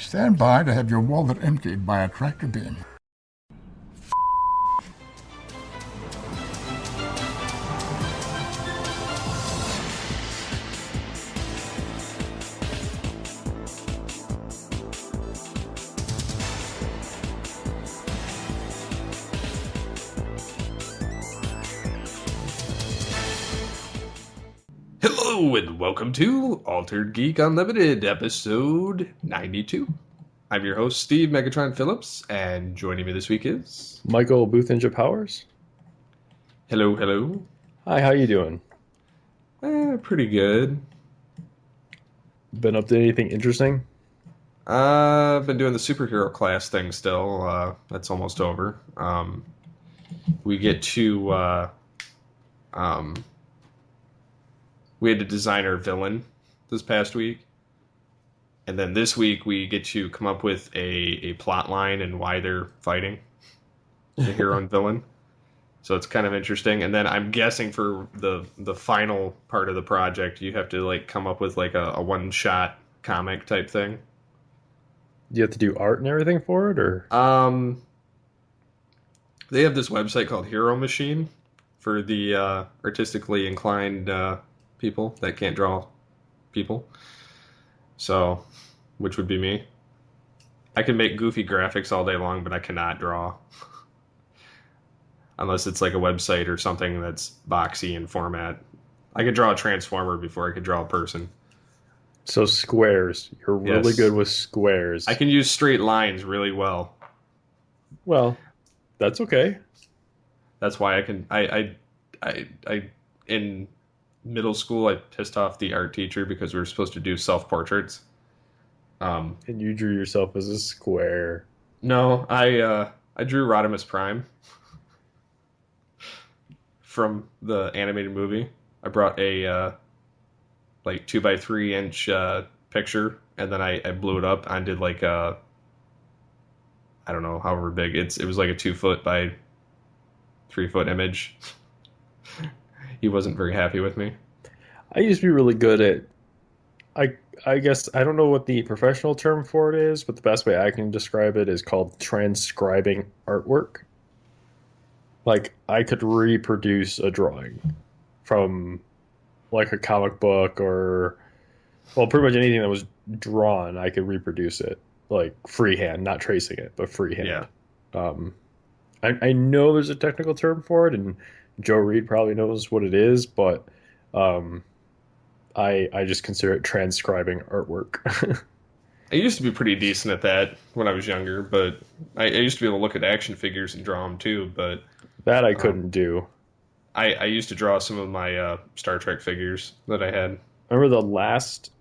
Stand by to have your wallet emptied by a tractor beam. Hello and welcome to Altered Geek Unlimited, episode 92. I'm your host, Steve Megatron Phillips, and joining me this week is... Michael Boothninja Powers. Hello, hello. Hi, how you doing? Pretty good. Been up to anything interesting? I've been doing the superhero class thing still. That's almost over. We get to... we had to design our villain this past week. And then this week we get to come up with a plot line and why they're fighting the hero and villain. So it's kind of interesting. And then I'm guessing for the final part of the project, you have to like come up with like a one-shot comic type thing. Do you have to do art and everything for it, or? They have this website called Hero Machine for the artistically inclined people that can't draw people. So, which would be me. I can make goofy graphics all day long, but I cannot draw. Unless it's like a website or something that's boxy in format. I could draw a transformer before I could draw a person. So squares. You're really good with squares. I can use straight lines really well. Well, that's okay. That's why I can... I in middle school, I pissed off the art teacher because we were supposed to do self-portraits. And you drew yourself as a square. No, I drew Rodimus Prime from the animated movie. I brought a like 2x3 inch picture, and then I blew it up and did like a, I don't know, however big it was like a 2 foot by 3 foot image. He wasn't very happy with me. I used to be really good at, I guess, I don't know what the professional term for it is, but the best way I can describe it is called transcribing artwork. Like, I could reproduce a drawing from, like, a comic book or, well, pretty much anything that was drawn, I could reproduce it. Like, freehand, not tracing it, but freehand. Yeah. I know there's a technical term for it, and Joe Reed probably knows what it is, but I just consider it transcribing artwork. I used to be pretty decent at that when I was younger, but I used to be able to look at action figures and draw them too, but... That I couldn't do. I used to draw some of my Star Trek figures that I had. I remember the last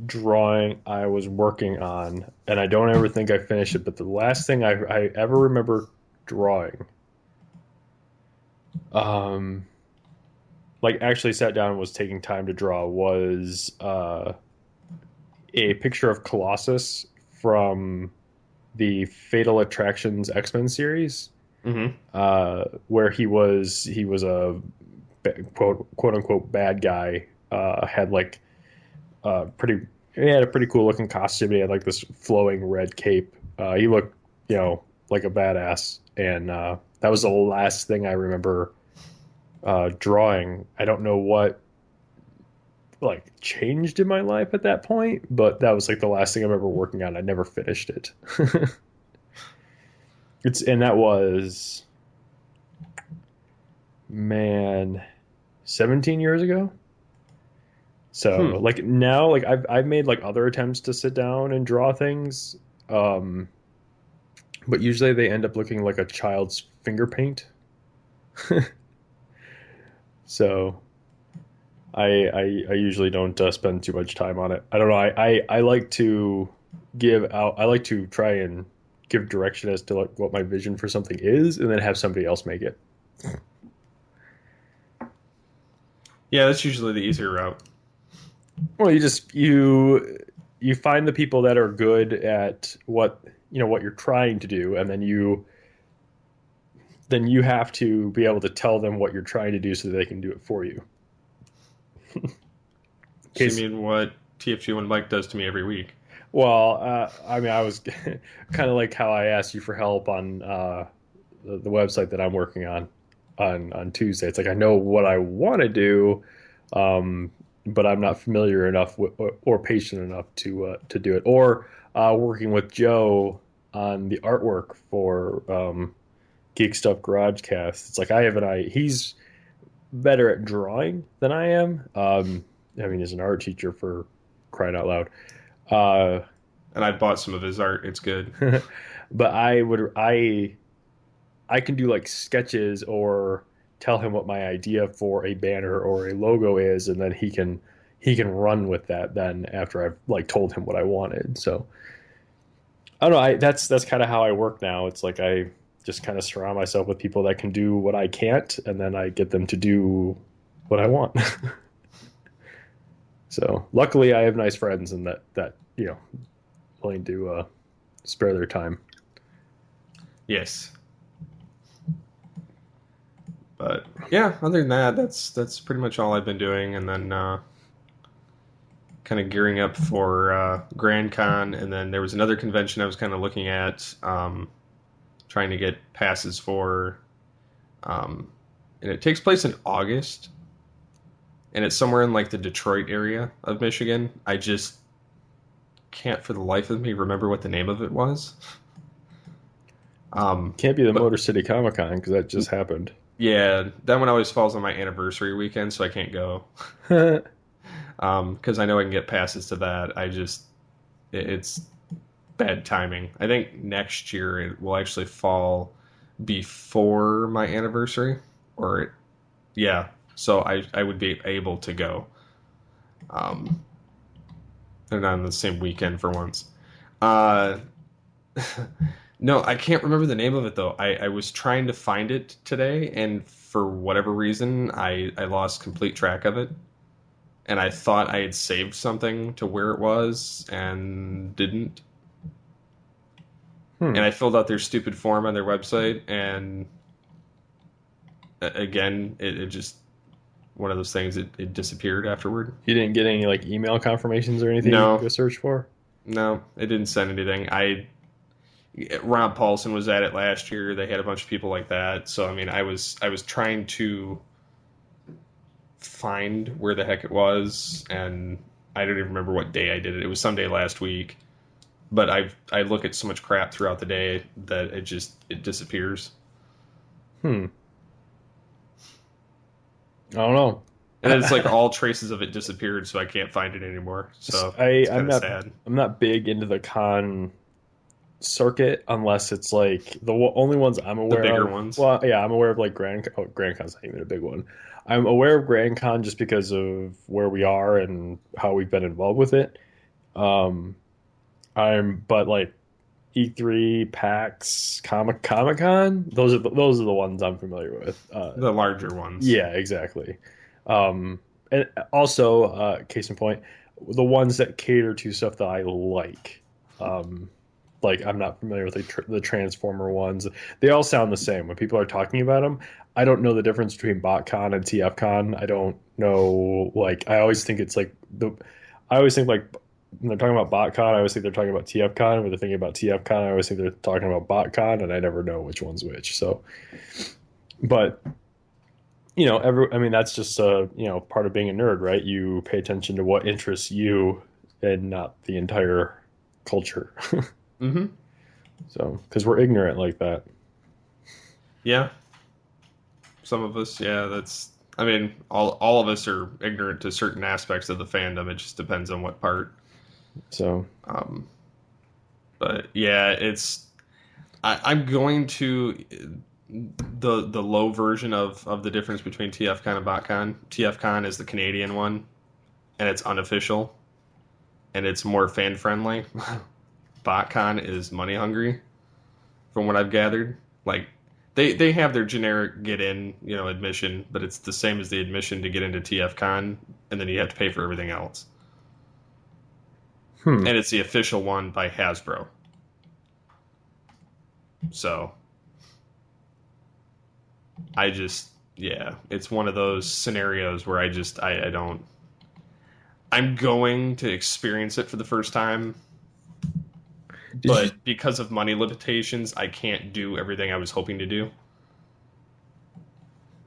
drawing I was working on, and I don't ever think I finished it, but the last thing I ever remember drawing, like actually sat down and was taking time to draw, was a picture of Colossus from the Fatal Attractions X-Men series. Mm-hmm. Where he was a quote unquote bad guy. Had like he had a pretty cool looking costume. He had like this flowing red cape. He looked, like a badass. And that was the last thing I remember drawing. I don't know what like changed in my life at that point, but that was like the last thing I remember working on. I never finished it. That was, man, 17 years ago. So like now, like I've made like other attempts to sit down and draw things, but usually they end up looking like a child's finger paint. So I usually don't spend too much time on it. I don't know. I like to try and give direction as to like what my vision for something is, and then have somebody else make it. Yeah, that's usually the easier route. Well, you find the people that are good at what you're trying to do, and then you have to be able to tell them what you're trying to do so that they can do it for you. So you mean what TFG1 Mike does to me every week? Well, I mean, I was kind of like how I asked you for help on the website that I'm working on Tuesday. It's like I know what I want to do, um, but I'm not familiar enough or patient enough to do it. Or working with Joe on the artwork for Geek Stuff Garagecast. It's like I have an eye. He's better at drawing than I am. I mean, he's an art teacher for crying out loud. Uh, And I bought some of his art. It's good. but I can do like sketches or tell him what my idea for a banner or a logo is, and then he can run with that then after I've like told him what I wanted. So I don't know. That's kind of how I work now. It's like I just kind of surround myself with people that can do what I can't, and then I get them to do what I want. So luckily, I have nice friends, and that willing to spare their time. Yes. But yeah, other than that, that's pretty much all I've been doing, and then kind of gearing up for Grand Con, and then there was another convention I was kind of looking at, trying to get passes for, and it takes place in August, and it's somewhere in like the Detroit area of Michigan. I just can't for the life of me remember what the name of it was. Can't be the Motor City Comic Con because that just happened. Yeah, that one always falls on my anniversary weekend, so I can't go. Because I know I can get passes to that. It's bad timing. I think next year it will actually fall before my anniversary, yeah. So I would be able to go. They're not on the same weekend for once. No, I can't remember the name of it though. I was trying to find it today, and for whatever reason, I lost complete track of it. And I thought I had saved something to where it was and didn't. And I filled out their stupid form on their website, and again, it just one of those things. It disappeared afterward. You didn't get any like email confirmations or anything No. you could go search for? No, it didn't send anything. Rob Paulson was at it last year. They had a bunch of people like that. So I mean, I was trying to find where the heck it was, and I don't even remember what day I did it. It was someday last week. But I look at so much crap throughout the day that it disappears. I don't know. And it's like all traces of it disappeared, so I can't find it anymore. So it's kind of sad. I'm not big into the con circuit unless it's like the only ones I'm aware of. The bigger ones. Well, yeah, I'm aware of like Grand Con's not even a big one. I'm aware of Grand Con just because of where we are and how we've been involved with it. But like E3, PAX, Comic Con, those are the ones I'm familiar with. The larger ones. Yeah, exactly. And also, case in point, the ones that cater to stuff that I like. Like I'm not familiar with the Transformer ones. They all sound the same when people are talking about them. I don't know the difference between BotCon and TFCon. I don't know. Like I always think it's like I always think like when they're talking about BotCon, I always think they're talking about TFCon. When they're thinking about TFCon, I always think they're talking about BotCon, and I never know which one's which. So, but I mean, that's just part of being a nerd, right? You pay attention to what interests you, and not the entire culture. Mm-hmm. So, because we're ignorant like that. Yeah. Some of us, yeah. I mean, all of us are ignorant to certain aspects of the fandom. It just depends on what part. So, but yeah, I'm going to the low version of the difference between TFCon and BotCon. TFCon is the Canadian one, and it's unofficial, and it's more fan friendly. BotCon is money hungry, from what I've gathered. Like they have their generic get in, admission, but it's the same as the admission to get into TFCon, and then you have to pay for everything else. And it's the official one by Hasbro. So it's one of those scenarios where I don't. I'm going to experience it for the first time but because of money limitations, I can't do everything I was hoping to do.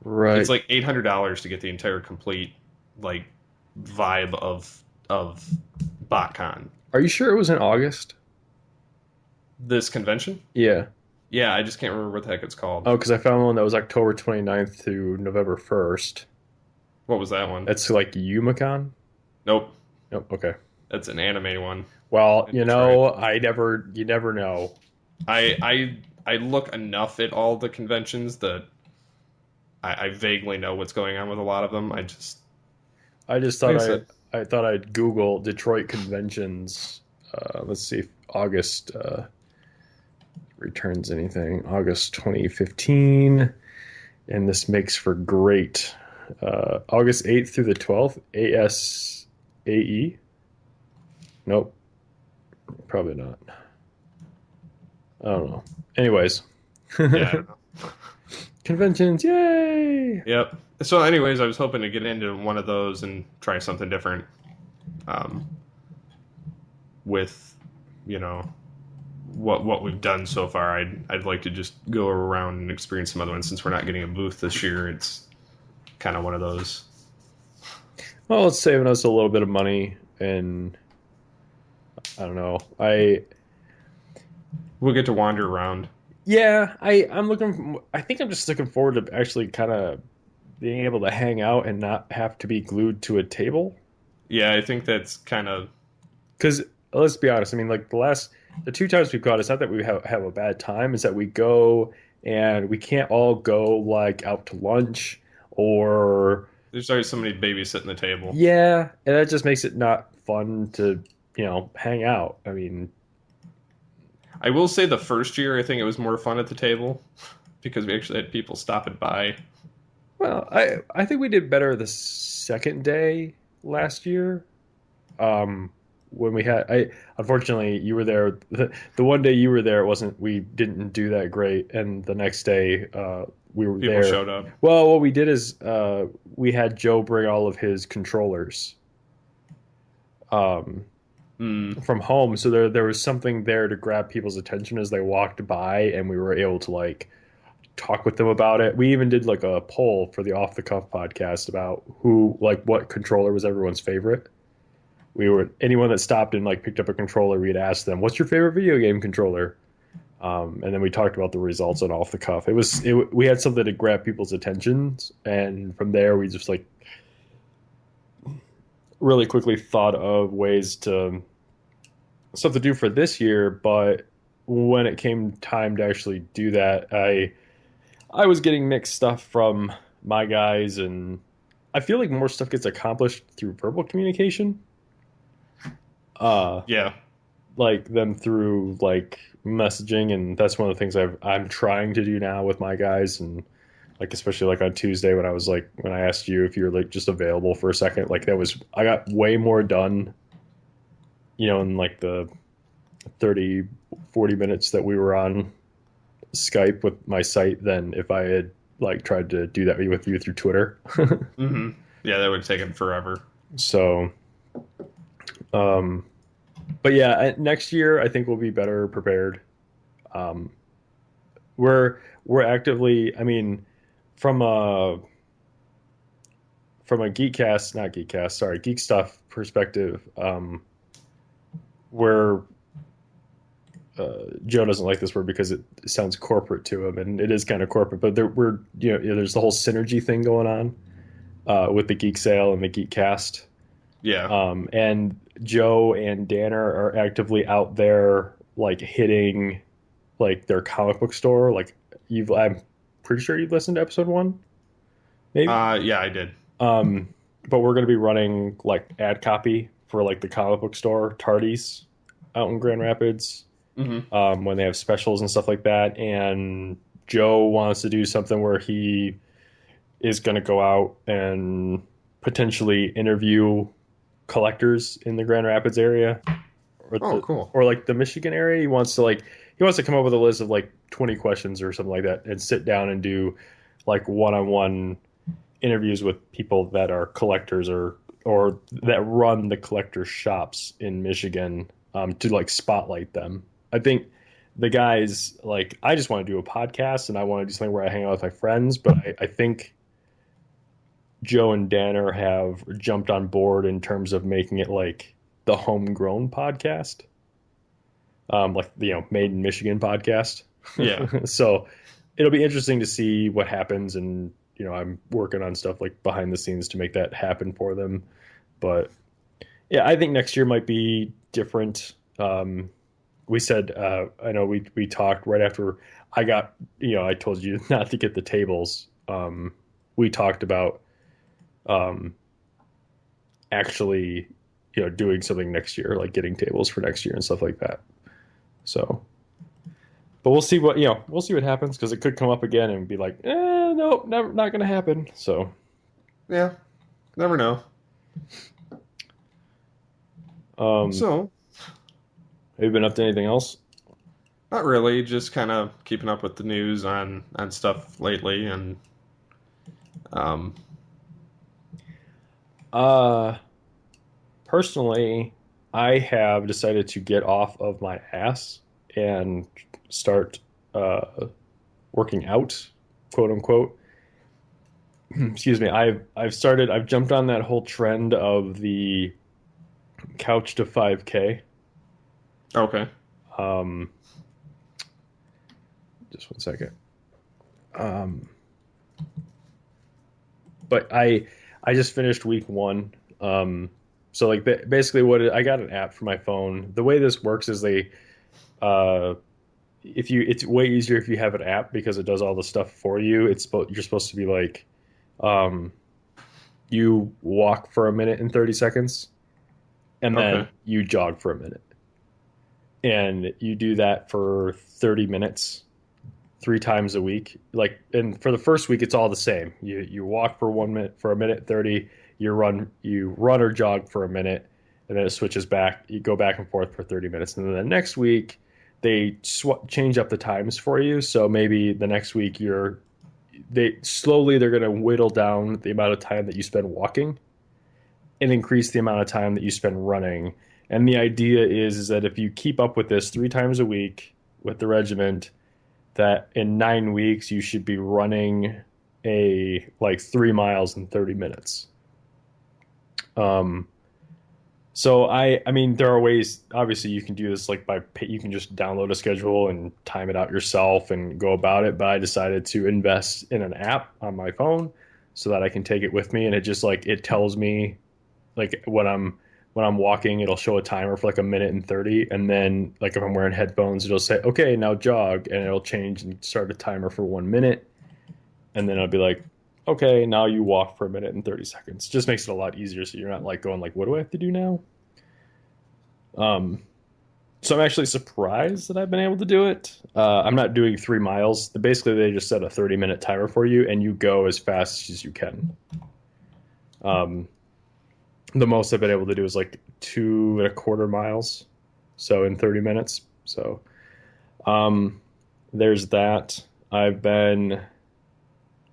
Right. It's like $800 to get the entire complete like vibe of BotCon. Are you sure it was in August? This convention? Yeah. Yeah, I just can't remember what the heck it's called. Oh, because I found one that was October 29th to November 1st. What was that one? That's like Umicon? Nope. Nope. Okay. That's an anime one. Well, In you know, you never know. I look enough at all the conventions that I vaguely know what's going on with a lot of them. I just thought Like I said- I thought I'd Google Detroit conventions. Let's see if August returns anything. August 2015, and this makes for great. August 8th through the 12th, ASAE. Nope, probably not. I don't know. Anyways, yeah. I don't know. conventions, yay! Yep. So, anyways, I was hoping to get into one of those and try something different. With, you know, what we've done so far, I'd like to just go around and experience some other ones. Since we're not getting a booth this year, it's kind of one of those. Well, it's saving us a little bit of money, and I don't know. We'll get to wander around. Yeah, I'm looking. I think I'm just looking forward to actually kind of being able to hang out and not have to be glued to a table. Yeah, I think that's kind of Because let's be honest. I mean, like the two times we've gone, it's not that we have a bad time. It's that we go and we can't all go like out to lunch or there's always somebody babysitting the table. yeah, and that just makes it not fun to hang out. I mean, I will say the first year, I think it was more fun at the table because we actually had people stopping by. well, I think we did better the second day last year. When we had, unfortunately you were there. The one day you were there, we didn't do that great, and the next day we were People there. showed up. Well, what we did is we had Joe bring all of his controllers from home, so there was something there to grab people's attention as they walked by, and we were able to like talk with them about it. We even did like a poll for the Off the Cuff podcast about what controller was everyone's favorite. Anyone that stopped and like picked up a controller, we'd ask them, "What's your favorite video game controller?" And then we talked about the results on Off the Cuff. We had something to grab people's attentions, and from there we just like really quickly thought of stuff to do for this year. But when it came time to actually do that, I was getting mixed stuff from my guys, and I feel like more stuff gets accomplished through verbal communication. Yeah. Like them through like messaging, and that's one of the things I'm trying to do now with my guys, and like especially like on Tuesday when I asked you if you were like just available for a second, like I got way more done, in like the 30-40 minutes that we were on Skype with my site than if I had like tried to do that with you through Twitter. Mm-hmm. Yeah, that would have taken forever. So, but yeah, next year I think we'll be better prepared. We're actively, I mean, from a Geek Stuff perspective, we're Joe doesn't like this word because it sounds corporate to him, and it is kind of corporate. But there's the whole synergy thing going on with the Geek Sale and the Geek Cast. Yeah. And Joe and Danner are actively out there, like hitting, like their comic book store. Like I'm pretty sure you've listened to episode 1, maybe. Yeah, I did. But we're going to be running like ad copy for like the comic book store Tardy's out in Grand Rapids. Mm-hmm. When they have specials and stuff like that. And Joe wants to do something where he is going to go out and potentially interview collectors in the Grand Rapids area. Cool. Or like the Michigan area. He wants to come up with a list of like 20 questions or something like that and sit down and do like one-on-one interviews with people that are collectors or that run the collector shops in Michigan to like spotlight them. I think the guys, like, I just want to do a podcast and I want to do something where I hang out with my friends, but I think Joe and Danner have jumped on board in terms of making it like the homegrown podcast, like, Made in Michigan podcast. Yeah. So it'll be interesting to see what happens. And, I'm working on stuff like behind the scenes to make that happen for them. But yeah, I think next year might be different. We said, I know we talked right after I got, I told you not to get the tables. We talked about actually, doing something next year, like getting tables for next year and stuff like that. So, but we'll see what happens, because it could come up again and be like, no, never, not going to happen. So, Yeah. Never know. So, have you been up to anything else? not really. Just kind of keeping up with the news on stuff lately, and personally, I have decided to get off of my ass and start working out, quote unquote. Excuse me. I've jumped on that whole trend of the couch to 5K. okay. Just one second. But I just finished week 1. So like basically I got an app for my phone. The way this works is it's way easier if you have an app, because it does all the stuff for you. You're supposed to be like, you walk for 1 minute and 30 seconds, and then Okay. you jog for 1 minute, and you do that for 30 minutes 3 times a week. Like, and for the first week, it's all the same. You walk for 1 minute, for 1:30. You run or jog for 1 minute, and then it switches back. You go back and forth for 30 minutes, and then the next week they change up the times for you. So maybe the next week they're going to whittle down the amount of time that you spend walking and increase the amount of time that you spend running. And the idea is that if you keep up with this 3 times a week with the regiment, that in 9 weeks you should be running 3 miles in 30 minutes. So I mean, there are ways, obviously you can do this, like you can just download a schedule and time it out yourself and go about it. But I decided to invest in an app on my phone so that I can take it with me. And it just it tells me like when I'm walking, it'll show a timer for like 1:30. And then like if I'm wearing headphones, it'll say, okay, now jog. And it'll change and start a timer for 1 minute. And then I'll be like, okay, now you walk for 1:30. Just makes it a lot easier, so you're not like going like, what do I have to do now? So I'm actually surprised that I've been able to do it. I'm not doing 3 miles. Basically, they just set a 30-minute timer for you, and you go as fast as you can. The most I've been able to do is like 2.25 miles, so in 30 minutes. So there's that. I've been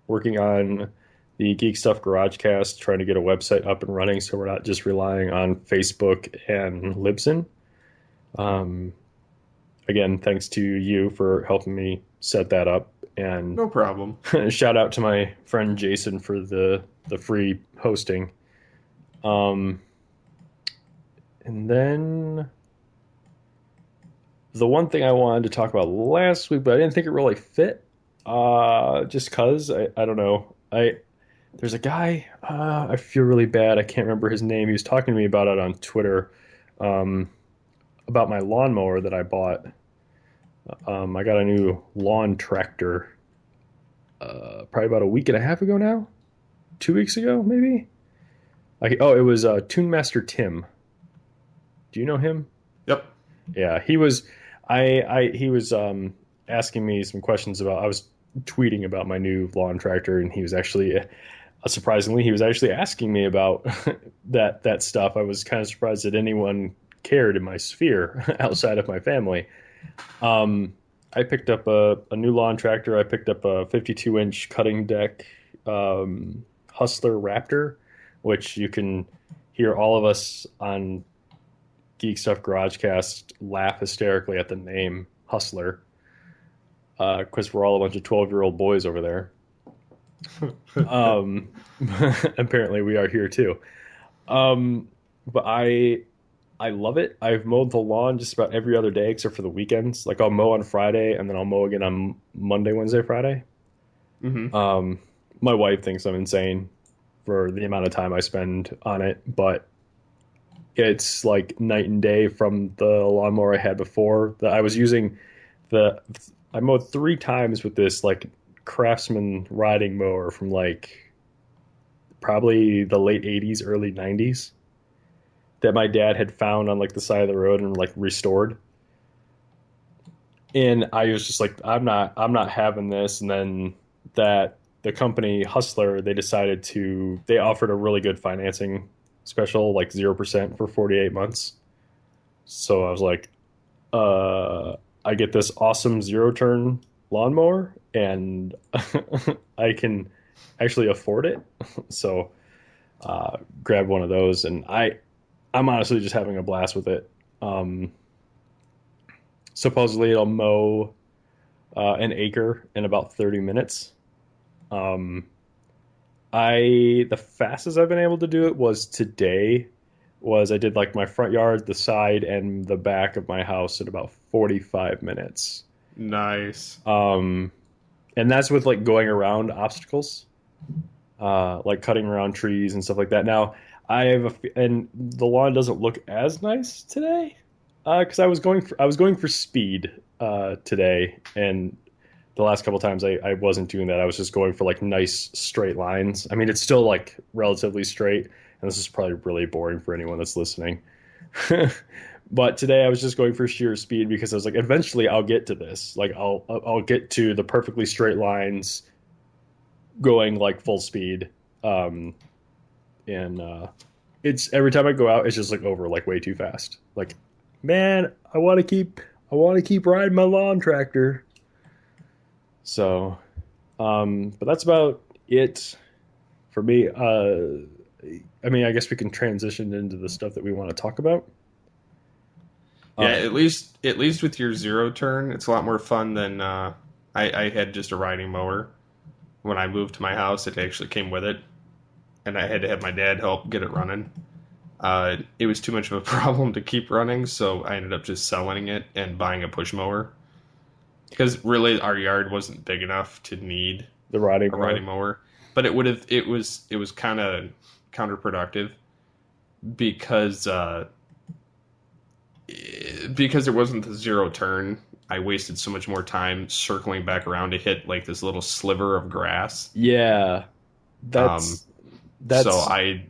working on the Geek Stuff GarageCast, trying to get a website up and running so we're not just relying on Facebook and Libsyn. Again, thanks to you for helping me set that up. And No problem. shout out to my friend Jason for the free hosting. And then the one thing I wanted to talk about last week, but I didn't think it really fit. Just cause I don't know. There's a guy, I feel really bad. I can't remember his name. He was talking to me about it on Twitter, about my lawnmower that I bought. I got a new lawn tractor, probably about a week and a half ago now, 2 weeks ago, maybe. It was Toon Master Tim. Do you know him? Yep. Yeah, he was. He was asking me some questions about. I was tweeting about my new lawn tractor, and he was actually, surprisingly, he was actually asking me about that stuff. I was kind of surprised that anyone cared in my sphere outside of my family. I picked up a new lawn tractor. I picked up a 52-inch cutting deck Hustler Raptor, which you can hear all of us on Geek Stuff Garagecast laugh hysterically at the name Hustler, because we're all a bunch of 12-year-old boys over there. Apparently we are here too. But I love it. I've mowed the lawn just about every other day except for the weekends. Like I'll mow on Friday and then I'll mow again on Monday, Wednesday, Friday. Mm-hmm. My wife thinks I'm insane for the amount of time I spend on it, but it's like night and day from the lawnmower I had before. That I was using I mowed 3 times with this like Craftsman riding mower from like probably the late 80s, early 90s that my dad had found on like the side of the road and like restored. And I was just like, I'm not having this. And then the company Hustler, they offered a really good financing special, like 0% for 48 months. So I was like, I get this awesome 0-turn lawnmower and I can actually afford it. So grab one of those, and I'm honestly just having a blast with it. Supposedly it'll mow an acre in about 30 minutes. The fastest I've been able to do it was today. I did like my front yard, the side, and the back of my house in about 45 minutes. Nice. And that's with like going around obstacles, like cutting around trees and stuff like that. Now and the lawn doesn't look as nice today, because I was going for speed today, and the last couple times I wasn't doing that. I was just going for like nice straight lines. I mean, it's still like relatively straight, and this is probably really boring for anyone that's listening. But today I was just going for sheer speed because I was like, eventually I'll get to this. Like I'll get to the perfectly straight lines, going like full speed. It's every time I go out, it's just like over like way too fast. Like, man, I want to keep riding my lawn tractor. So, but that's about it for me. I mean, I guess we can transition into the stuff that we want to talk about. Yeah, at least with your 0-turn, it's a lot more fun than I had just a riding mower. When I moved to my house, it actually came with it, and I had to have my dad help get it running. It was too much of a problem to keep running, so I ended up just selling it and buying a push mower. Because really, our yard wasn't big enough to need The riding mower. But it was kind of counterproductive because it wasn't the 0-turn. I wasted so much more time circling back around to hit like this little sliver of grass. Yeah, that's so I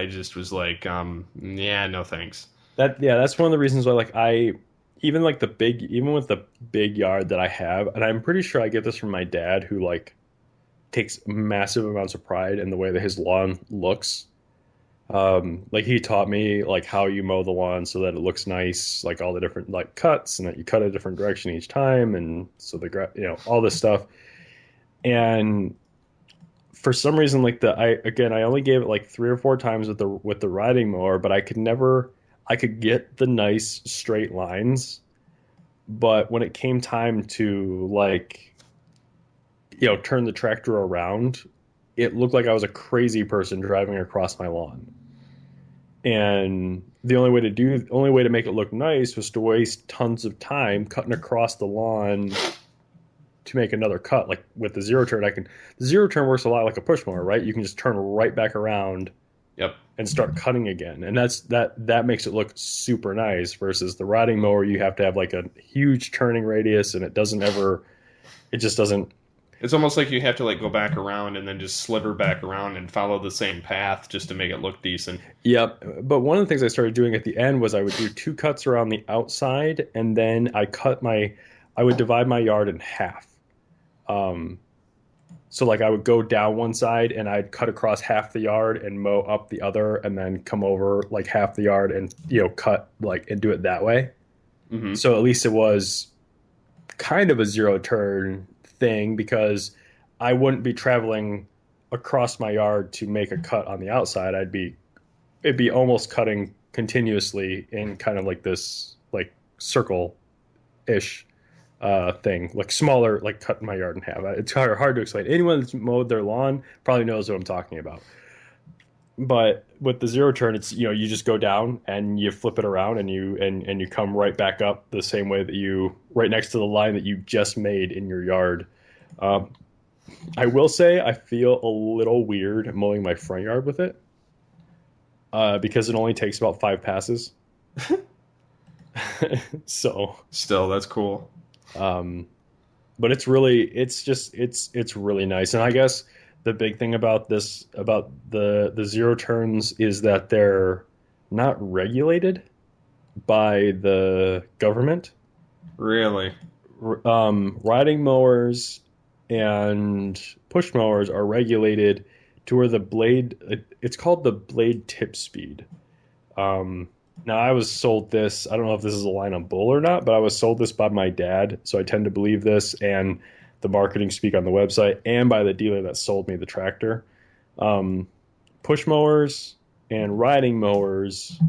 just was like, yeah, no thanks. That's one of the reasons why like even with the big yard that I have, and I'm pretty sure I get this from my dad, who like takes massive amounts of pride in the way that his lawn looks. Like he taught me like how you mow the lawn so that it looks nice, like all the different like cuts, and that you cut a different direction each time, and so all this stuff. And for some reason, like I only gave it like 3 or 4 times with the riding mower, but I could get the nice straight lines. But when it came time to like, turn the tractor around, it looked like I was a crazy person driving across my lawn. And the only way to make it look nice was to waste tons of time cutting across the lawn to make another cut. Like with the 0-turn, the 0-turn works a lot like a push mower, right? You can just turn right back around. Yep. And start cutting again. And that makes it look super nice, versus the riding mower, you have to have like a huge turning radius, and it just doesn't. It's almost like you have to like go back around and then just sliver back around and follow the same path just to make it look decent. Yep. But one of the things I started doing at the end was I would do 2 cuts around the outside, and then I would divide my yard in half. So like I would go down one side and I'd cut across half the yard and mow up the other, and then come over like half the yard and cut like and do it that way. Mm-hmm. So at least it was kind of a 0-turn thing, because I wouldn't be traveling across my yard to make a cut on the outside. It'd be almost cutting continuously in kind of like this like circle-ish thing, like smaller, like cutting my yard in half. It's hard to explain. Anyone that's mowed their lawn probably knows what I'm talking about. But with the zero turn, it's you just go down and you flip it around and you come right back up the same way that you right next to the line that you just made in your yard. I will say I feel a little weird mowing my front yard with it because it only takes about 5 passes. So Still, that's cool. but it's really nice. And I guess the big thing about the zero turns is that they're not regulated by the government. Really? Riding mowers and push mowers are regulated to where the blade, it's called the blade tip speed. Now, I was sold this. I don't know if this is a line on bull or not, but I was sold this by my dad, so I tend to believe this and the marketing speak on the website and by the dealer that sold me the tractor. Push mowers and riding mowers,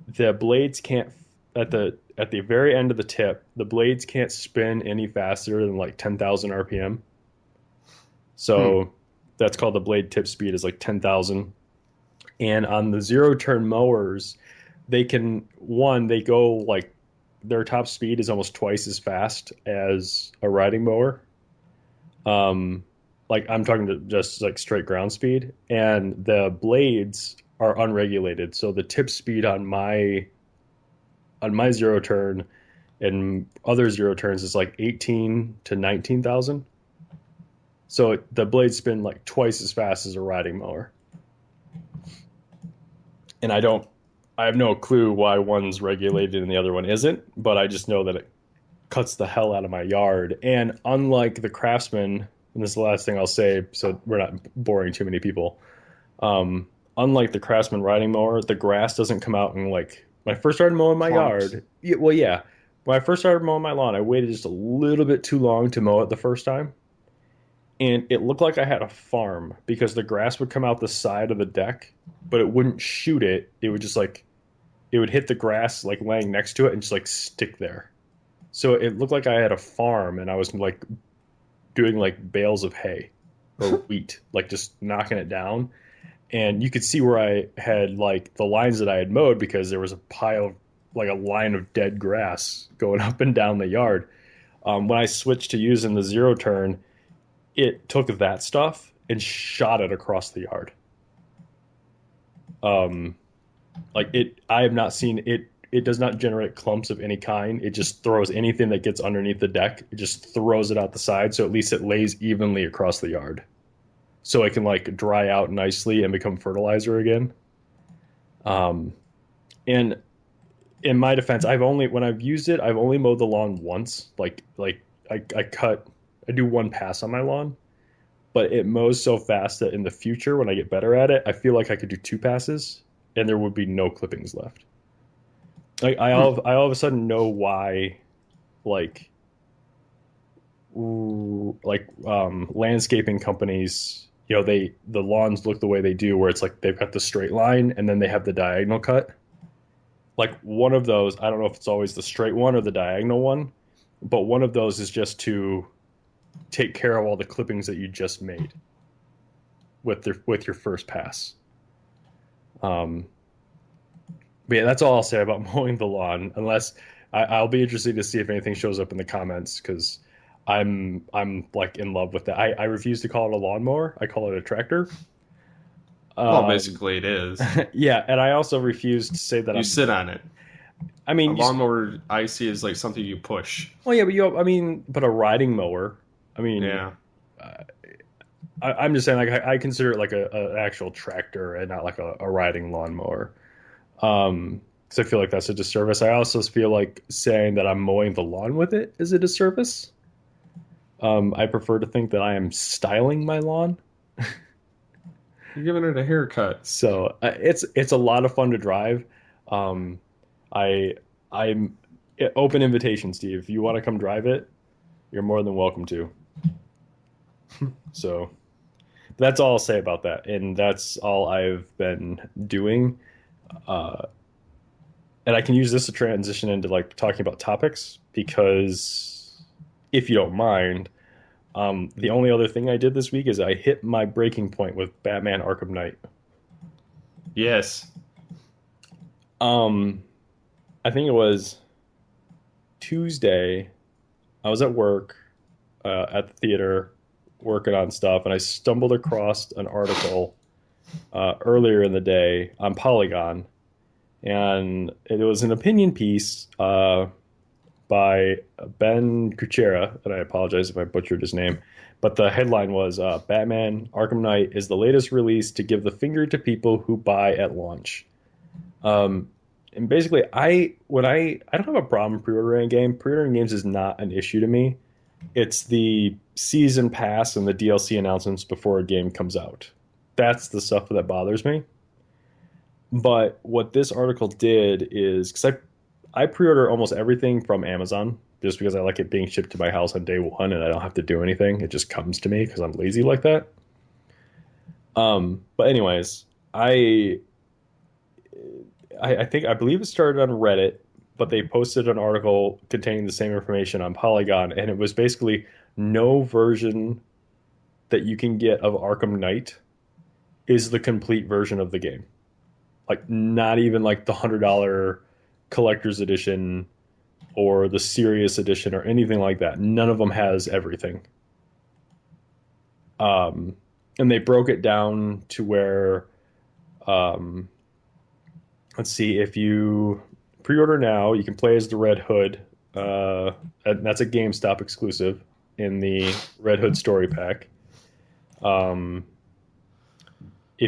the blades can't, at the very end of the tip, the blades can't spin any faster than like 10,000 RPM. So that's called the blade tip speed is like 10,000. And on the zero turn mowers, they go like their top speed is almost twice as fast as a riding mower. Like I'm talking to just like straight ground speed, and the blades are unregulated. So the tip speed on my zero turn and other zero turns is like 18 to 19,000. So the blades spin like twice as fast as a riding mower. And I have no clue why one's regulated and the other one isn't, but I just know that it cuts the hell out of my yard. And unlike the Craftsman, and this is the last thing I'll say, so we're not boring too many people. Unlike the Craftsman riding mower, the grass doesn't come out in like, when I first started mowing my yard. Yeah. When I first started mowing my lawn, I waited just a little bit too long to mow it the first time. And it looked like I had a farm because the grass would come out the side of the deck, but it wouldn't shoot it. It would just like, it would hit the grass like laying next to it and just like stick there. So it looked like I had a farm and I was like doing like bales of hay or wheat, like just knocking it down. And you could see where I had like the lines that I had mowed because there was a pile, like a line of dead grass going up and down the yard. When I switched to using the zero turn, it took that stuff and shot it across the yard. I have not seen it. It does not generate clumps of any kind. It just throws anything that gets underneath the deck. It just throws it out the side. So at least it lays evenly across the yard. So it can like dry out nicely and become fertilizer again. And in my defense, when I've used it, I've only mowed the lawn once. I do one pass on my lawn, but it mows so fast that in the future, when I get better at it, I feel like I could do 2 passes and there would be no clippings left. Like I all of a sudden know why, landscaping companies, the lawns look the way they do, where it's like they've got the straight line and then they have the diagonal cut. Like one of those, I don't know if it's always the straight one or the diagonal one, but one of those is just to take care of all the clippings that you just made with your first pass. But yeah, that's all I'll say about mowing the lawn, unless I'll be interested to see if anything shows up in the comments, because I'm like in love with that. I refuse to call it a lawnmower. I call it a tractor. Well, basically it is. Yeah, and I also refuse to say that you sit on it. I mean, a lawnmower I see is like something you push. Well, yeah, but a riding mower. I mean, yeah. I'm just saying, like, I consider it like an actual tractor and not like a riding lawnmower. Because I feel like that's a disservice. I also feel like saying that I'm mowing the lawn with it is a disservice. I prefer to think that I am styling my lawn. You're giving it a haircut. So it's a lot of fun to drive. I'm open invitation, Steve. If you want to come drive it, you're more than welcome to. So that's all I'll say about that, and that's all I've been doing. and I can use this to transition into like talking about topics because if you don't mind, the only other thing I did this week is I hit my breaking point with Batman Arkham Knight. Yes. I think it was Tuesday. I was at work, at the theater, working on stuff, and I stumbled across an article earlier in the day on Polygon, and it was an opinion piece by Ben Kuchera, and I apologize if I butchered his name, but the headline was Batman Arkham Knight is the latest release to give the finger to people who buy at launch. And basically, I don't have a problem pre-ordering a game. Pre-ordering games is not an issue to me. It's the season pass and the DLC announcements before a game comes out. That's the stuff that bothers me. But what this article did is, because I pre-order almost everything from Amazon just because I like it being shipped to my house on day one and I don't have to do anything. It just comes to me because I'm lazy like that. But anyways, I believe it started on Reddit, but they posted an article containing the same information on Polygon, and it was basically no version that you can get of Arkham Knight is the complete version of the game. Like, not even like the $100 collector's edition or the serious edition or anything like that. None of them has everything. And they broke it down to where, let's see, if you pre-order now, you can play as the Red Hood. And that's a GameStop exclusive in the Red Hood story pack. If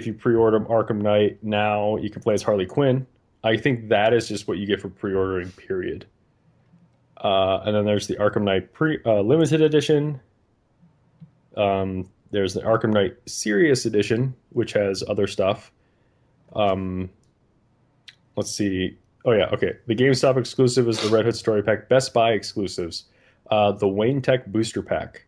you pre-order Arkham Knight now, you can play as Harley Quinn. I think that is just what you get for pre-ordering, period. And then there's the Arkham Knight limited edition. There's the Arkham Knight Serious Edition, which has other stuff. Let's see. Oh, yeah, okay. The GameStop exclusive is the Red Hood Story Pack. Best Buy exclusives. The Wayne Tech Booster Pack.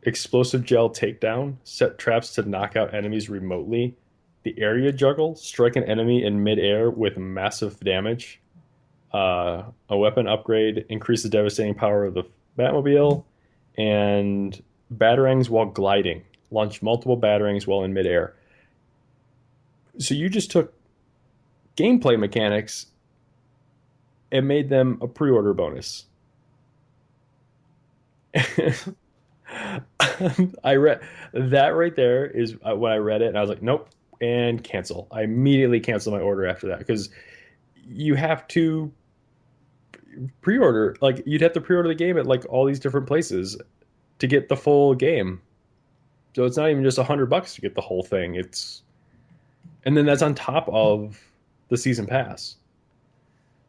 Explosive Gel Takedown. Set traps to knock out enemies remotely. The Area Juggle. Strike an enemy in midair with massive damage. A weapon upgrade. Increase the devastating power of the Batmobile. And Batarangs while gliding. Launch multiple Batarangs while in midair. So you just took gameplay mechanics and made them a pre-order bonus. I read that right there is when I read it, and I was like, nope, and cancel. I immediately canceled my order after that because you have to pre-order. Like, you'd have to pre-order the game at like all these different places to get the full game. So it's not even just $100 to get the whole thing. And then that's on top of the season pass.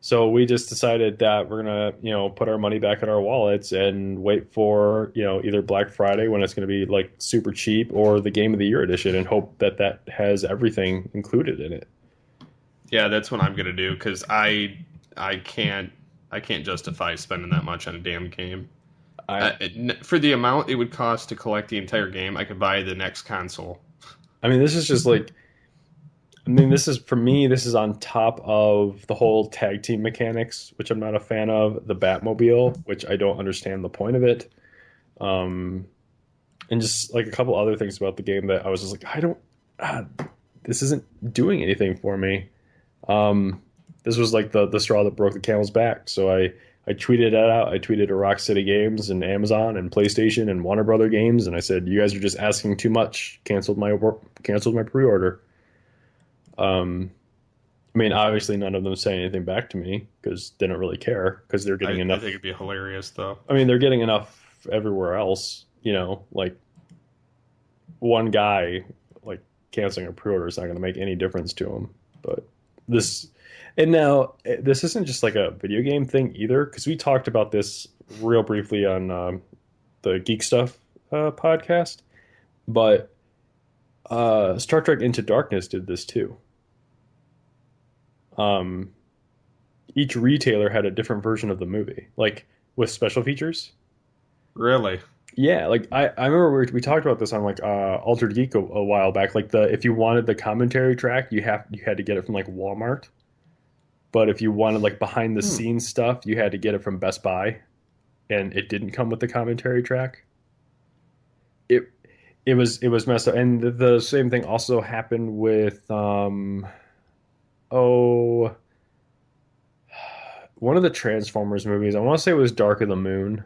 So we just decided that we're gonna, put our money back in our wallets and wait for, either Black Friday when it's gonna be like super cheap or the Game of the Year edition and hope that that has everything included in it. Yeah, that's what I'm gonna do because I can't justify spending that much on a damn game. For the amount it would cost to collect the entire game, I could buy the next console. I mean, this is just like. This is on top of the whole tag team mechanics, which I'm not a fan of, the Batmobile, which I don't understand the point of it. And just like a couple other things about the game that I was just like, this isn't doing anything for me. This was like the straw that broke the camel's back. So I tweeted it out. I tweeted to Rocksteady Games and Amazon and PlayStation and Warner Brother Games. And I said, you guys are just asking too much. Canceled my pre-order. Obviously none of them say anything back to me because they don't really care because they're getting enough. I think it'd be hilarious though. They're getting enough everywhere else, like one guy like canceling a pre-order is not going to make any difference to him. But this isn't just like a video game thing either, because we talked about this real briefly on the Geek Stuff podcast, but Star Trek Into Darkness did this too. Each retailer had a different version of the movie, like with special features. Really? Yeah, like I remember we talked about this on like Altered Geek a while back. Like if you wanted the commentary track, you had to get it from like Walmart. But if you wanted like behind the scenes stuff, you had to get it from Best Buy, and it didn't come with the commentary track. It was messed up, and the same thing also happened with one of the Transformers movies. I want to say it was Dark of the Moon.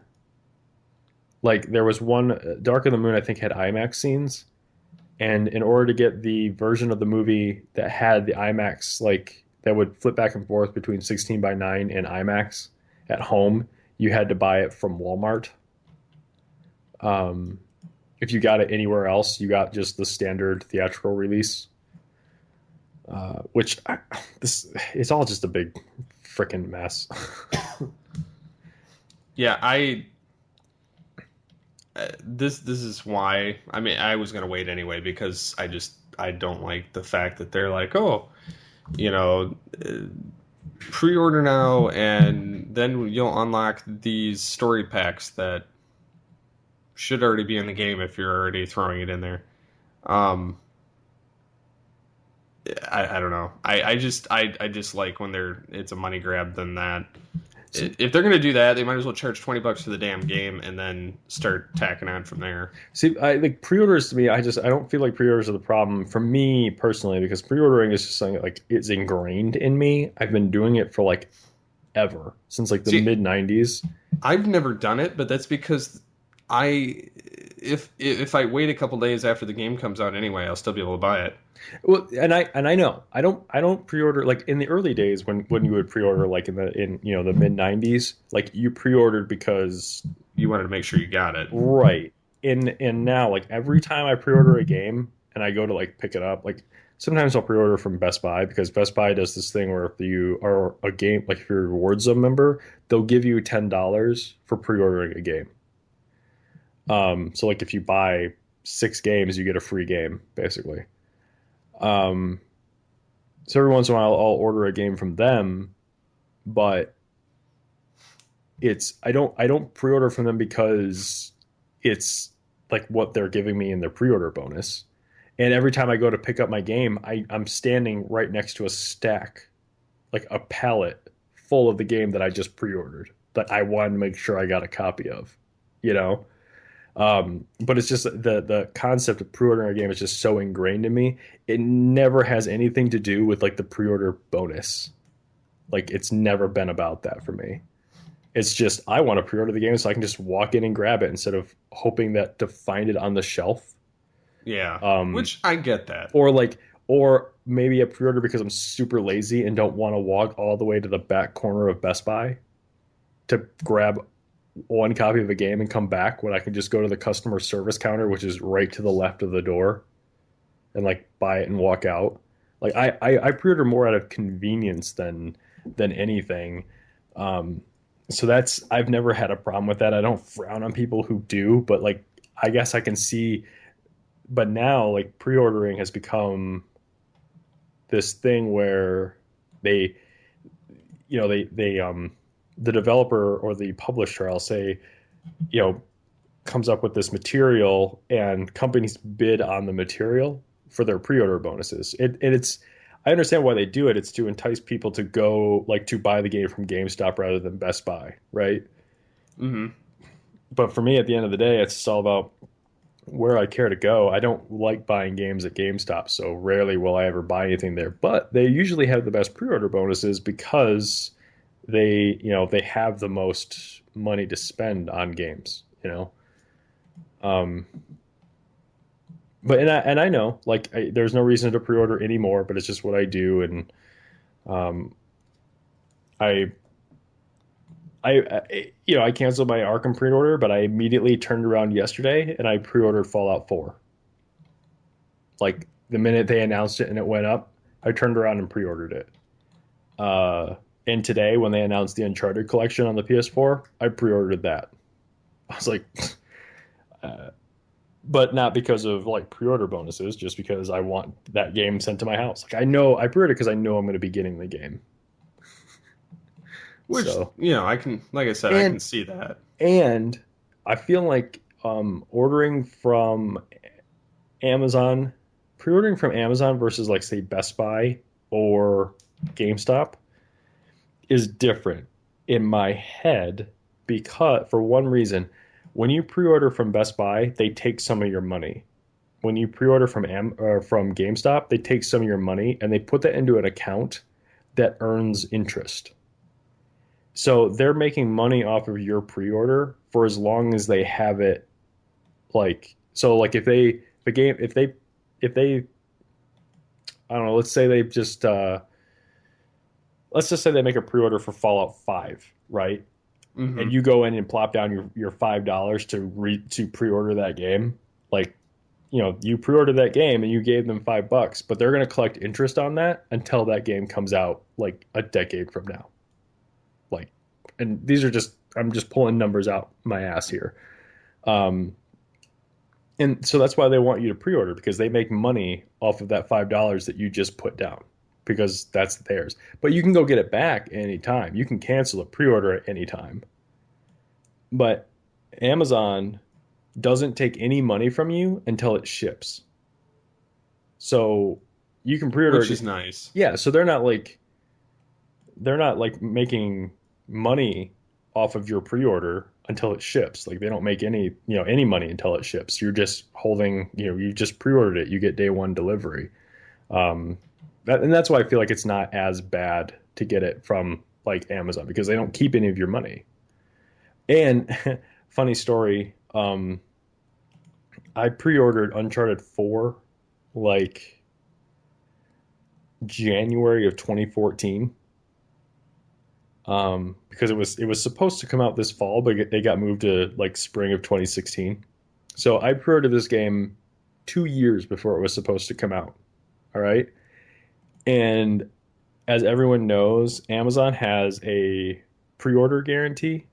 Like there was one Dark of the Moon, I think had IMAX scenes, and in order to get the version of the movie that had the IMAX, like that would flip back and forth between 16:9 and IMAX at home, you had to buy it from Walmart. If you got it anywhere else, you got just the standard theatrical release, this it's all just a big freaking mess. Yeah, this is why. I mean, I was gonna wait anyway because I don't like the fact that they're like, oh, you know, pre-order now and then you'll unlock these story packs that should already be in the game if you're already throwing it in there. I don't know. I just like when it's a money grab than that. If they're gonna do that, they might as well charge $20 for the damn game and then start tacking on from there. See, I like pre-orders to me. I don't feel like pre-orders are the problem for me personally, because pre-ordering is just something like it's ingrained in me. I've been doing it for like ever since like the mid '90s. I've never done it, but that's because if I wait a couple days after the game comes out anyway, I'll still be able to buy it. Well, and I know I don't pre-order like in the early days when you would pre-order like in the mid '90s, like you pre-ordered because you wanted to make sure you got it right. And now like every time I pre-order a game and I go to like pick it up, like sometimes I'll pre-order from Best Buy because Best Buy does this thing where if you are a game, like if you're a Rewards Zone member, they'll give you $10 for pre-ordering a game. So like if you buy 6 games, you get a free game basically. So every once in a while I'll order a game from them, but I don't pre-order from them because it's like what they're giving me in their pre-order bonus. And every time I go to pick up my game, I'm standing right next to a stack, like a pallet full of the game that I just pre-ordered that I wanted to make sure I got a copy of, you know? But it's just the concept of pre-ordering a game is just so ingrained in me. It never has anything to do with like the pre-order bonus. Like it's never been about that for me. It's just I want to pre-order the game so I can just walk in and grab it instead of hoping to find it on the shelf. Yeah, which I get that. Or maybe a pre-order because I'm super lazy and don't want to walk all the way to the back corner of Best Buy to grab one copy of a game and come back when I can just go to the customer service counter, which is right to the left of the door, and like buy it and walk out. Like I pre-order more out of convenience than anything. So I've never had a problem with that. I don't frown on people who do, but like I guess I can see. But now like pre-ordering has become this thing where the developer or the publisher, I'll say, comes up with this material and companies bid on the material for their pre-order bonuses. I understand why they do it. It's to entice people to go to buy the game from GameStop rather than Best Buy, right? Mm-hmm. But for me, at the end of the day, it's all about where I care to go. I don't like buying games at GameStop, so rarely will I ever buy anything there. But they usually have the best pre-order bonuses because they have the most money to spend on games, But I know there's no reason to pre-order anymore, but it's just what I do, and I canceled my Arkham pre-order, but I immediately turned around yesterday and I pre-ordered Fallout 4. Like the minute they announced it and it went up, I turned around and pre-ordered it. And today, when they announced the Uncharted collection on the PS4, I pre-ordered that. I was like, but not because of pre-order bonuses, just because I want that game sent to my house. I pre-ordered because I know I'm going to be getting the game. Which, I can, like I said, I can see that. And I feel like ordering from Amazon, pre-ordering from Amazon versus say Best Buy or GameStop, is different in my head because, for one reason, when you pre-order from Best Buy, they take some of your money. When you pre-order from GameStop, they take some of your money and they put that into an account that earns interest. So they're making money off of your pre-order for as long as they have it. Like, so like if they I don't know, let's just say they make a pre-order for Fallout 5, right? Mm-hmm. And you go in and plop down your $5 to pre-order that game. Like, you pre-ordered that game and you gave them $5, but they're going to collect interest on that until that game comes out like a decade from now. Like, and I'm just pulling numbers out my ass here. And so that's why they want you to pre-order, because they make money off of that $5 that you just put down, because that's theirs. But you can go get it back anytime. You can cancel a pre-order at any time. But Amazon doesn't take any money from you until it ships. So you can pre-order, which is nice. Yeah, so they're not like making money off of your pre-order until it ships. Like, they don't make any money until it ships. You're just holding, you just pre-ordered it. You get day one delivery. And that's why I feel like it's not as bad to get it from like Amazon, because they don't keep any of your money. And funny story, I pre-ordered Uncharted 4 like January of 2014. Because it was supposed to come out this fall, but it got moved to like spring of 2016. So I pre-ordered this game 2 years before it was supposed to come out. All right. And as everyone knows, Amazon has a pre-order guarantee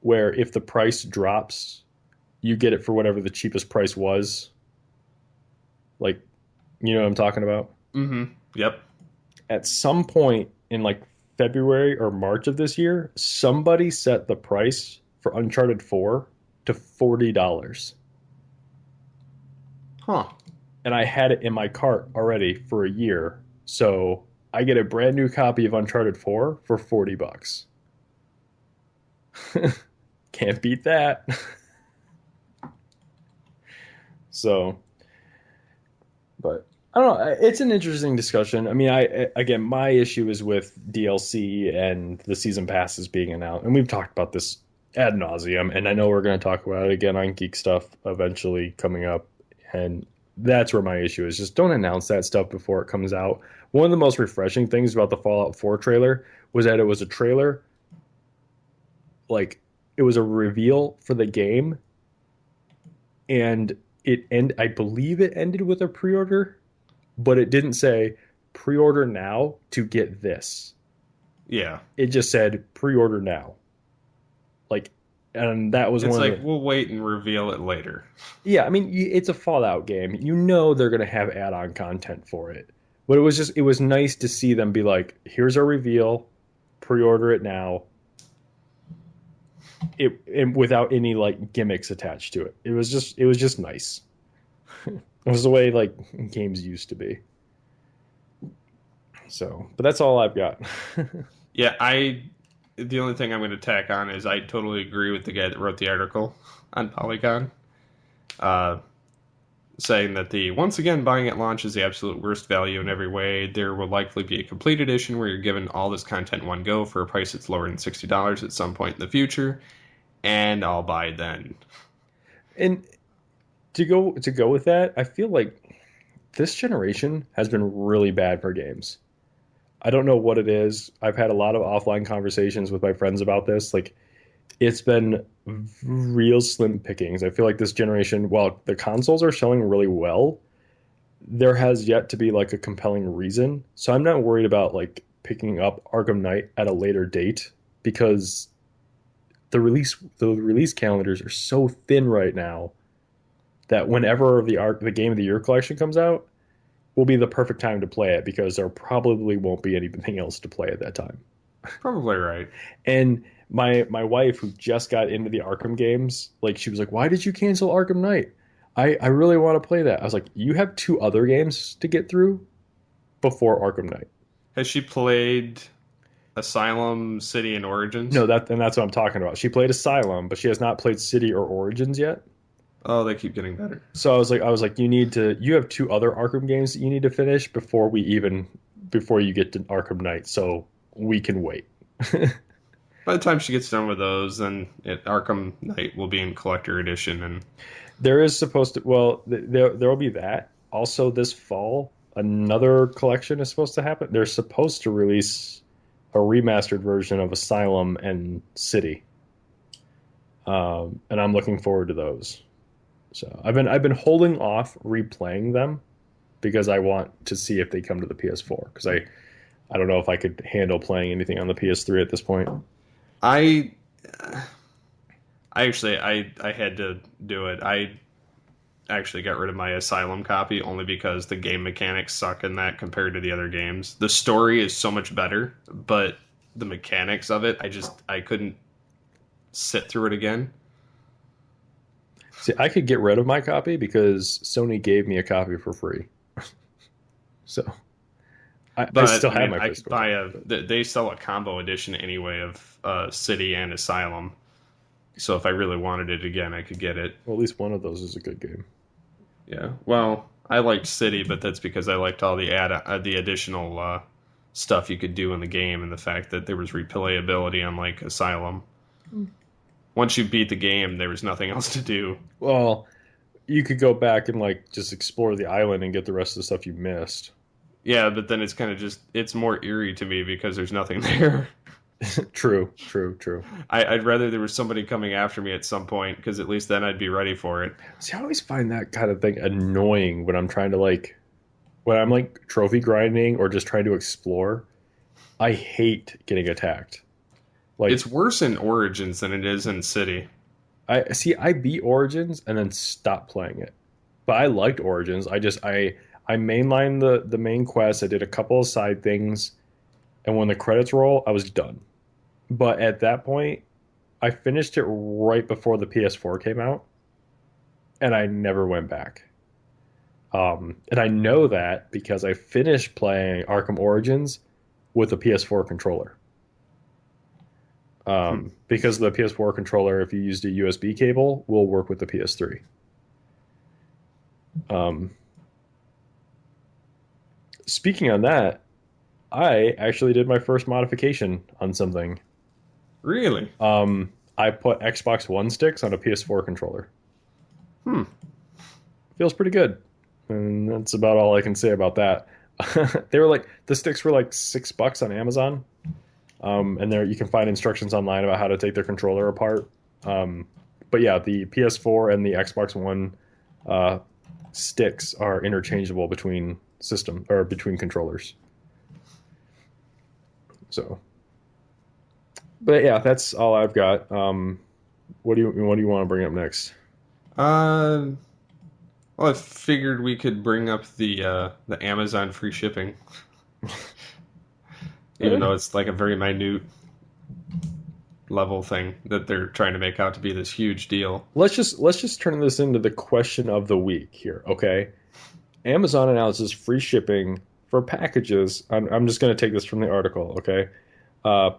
where if the price drops, you get it for whatever the cheapest price was. Like, you know what I'm talking about? Mm-hmm. Yep. At some point in like February or March of this year, somebody set the price for Uncharted 4 to $40. Huh. And I had it in my cart already for a year. So I get a brand new copy of Uncharted 4 for $40. Can't beat that. So, but I don't know. It's an interesting discussion. I mean, again, my issue is with DLC and the season passes being announced, and we've talked about this ad nauseum. And I know we're going to talk about it again on Geek Stuff eventually coming up, and that's where my issue is. Just don't announce that stuff before it comes out. One of the most refreshing things about the Fallout 4 trailer was that it was a trailer, like it was a reveal for the game, and I believe it ended with a pre-order. But it didn't say pre-order now to get this. Yeah. It just said pre-order now. Like, and that was we'll wait and reveal it later. Yeah, I mean, it's a Fallout game. You know they're going to have add-on content for it. But it was nice to see them be like, here's our reveal, pre-order it now. And without any like gimmicks attached to it. It was just nice. It was the way like games used to be. So, but that's all I've got. Yeah, the only thing I'm going to tack on is I totally agree with the guy that wrote the article on Polygon, saying that once again, buying at launch is the absolute worst value in every way. There will likely be a complete edition where you're given all this content in one go for a price that's lower than $60 at some point in the future, and I'll buy then. And to go with that, I feel like this generation has been really bad for games. I don't know what it is. I've had a lot of offline conversations with my friends about this. Like, it's been real slim pickings. I feel like this generation, while the consoles are showing really well, there has yet to be like a compelling reason. So I'm not worried about like picking up Arkham Knight at a later date, because the release calendars are so thin right now that whenever the Game of the Year collection comes out will be the perfect time to play it, because there probably won't be anything else to play at that time. Probably right. And my wife, who just got into the Arkham games, like, she was like, why did you cancel Arkham Knight? I really want to play that. I was like, you have 2 other games to get through before Arkham Knight. Has she played Asylum, City, and Origins. No, that's what I'm talking about. She played Asylum, but she has not played City or Origins yet. Oh, they keep getting better. So I was like, you have two other Arkham games that you need to finish before you get to Arkham Knight, so we can wait. By the time she gets done with those, then Arkham Knight will be in Collector Edition, and There is supposed to, well, there will be that. Also, this fall, another collection is supposed to happen. They're supposed to release a remastered version of Asylum and City, and I'm looking forward to those. So I've been holding off replaying them because I want to see if they come to the PS4, because I don't know if I could handle playing anything on the PS3 at this point. I actually I had to do it. I actually got rid of my Asylum copy only because the game mechanics suck in that compared to the other games. The story is so much better, but the mechanics of it, I couldn't sit through it again. See, I could get rid of my copy because Sony gave me a copy for free. So I still have my I physical could buy copy. they sell a combo edition anyway of City and Asylum. So if I really wanted it again, I could get it. Well, at least one of those is a good game. Yeah. Well, I liked City, but that's because I liked all the additional stuff you could do in the game, and the fact that there was replayability unlike Asylum. Once you beat the game, there was nothing else to do. Well, you could go back and like just explore the island and get the rest of the stuff you missed. Yeah, but then it's kind of it's more eerie to me because there's nothing there. True. I'd rather there was somebody coming after me at some point, because at least then I'd be ready for it. See, I always find that kind of thing annoying when I'm trying to when I'm like trophy grinding or just trying to explore. I hate getting attacked. Like, It's worse in Origins than it is in City. I beat Origins and then stopped playing it. But I liked Origins. I mainlined the main quest. I did a couple of side things, and when the credits roll, I was done. But at that point, I finished it right before the PS4 came out, and I never went back. And I know that because I finished playing Arkham Origins with a PS4 controller. Because the PS4 controller, if you used a USB cable, will work with the PS3. Speaking on that, I actually did my first modification on something. Really? I put Xbox One sticks on a PS4 controller. Feels pretty good. And that's about all I can say about that. The sticks were like $6 on Amazon. And there you can find instructions online about how to take their controller apart. But yeah, the PS4 and the Xbox One sticks are interchangeable between controllers. So, but yeah, that's all I've got. What do you want to bring up next? Well, I figured we could bring up the Amazon free shipping, even though it's like a very minute level thing that they're trying to make out to be this huge deal. Let's just turn this into the question of the week here, okay? Amazon announces free shipping for packages. I'm just going to take this from the article, okay?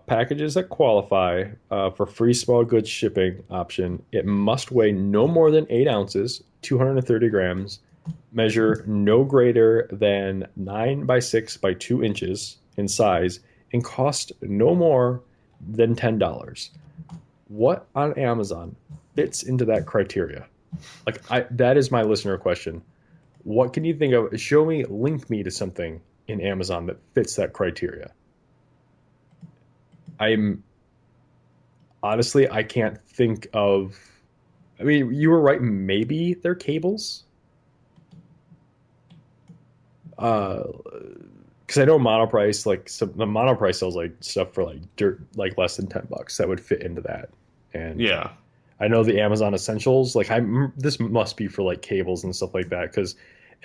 Packages that qualify for free small goods shipping option. It must weigh no more than 8 ounces, 230 grams, measure no greater than 9 by 6 by 2 inches in size, and cost no more than $10. What on Amazon fits into that criteria? That is my listener question. What can you think of? Link me to something in Amazon that fits that criteria. I can't think of. I mean, you were right. Maybe they're cables. Because I know Monoprice, the Monoprice sells like stuff for like less than $10 that would fit into that. And Yeah, I know the Amazon Essentials, this must be for like cables and stuff like that.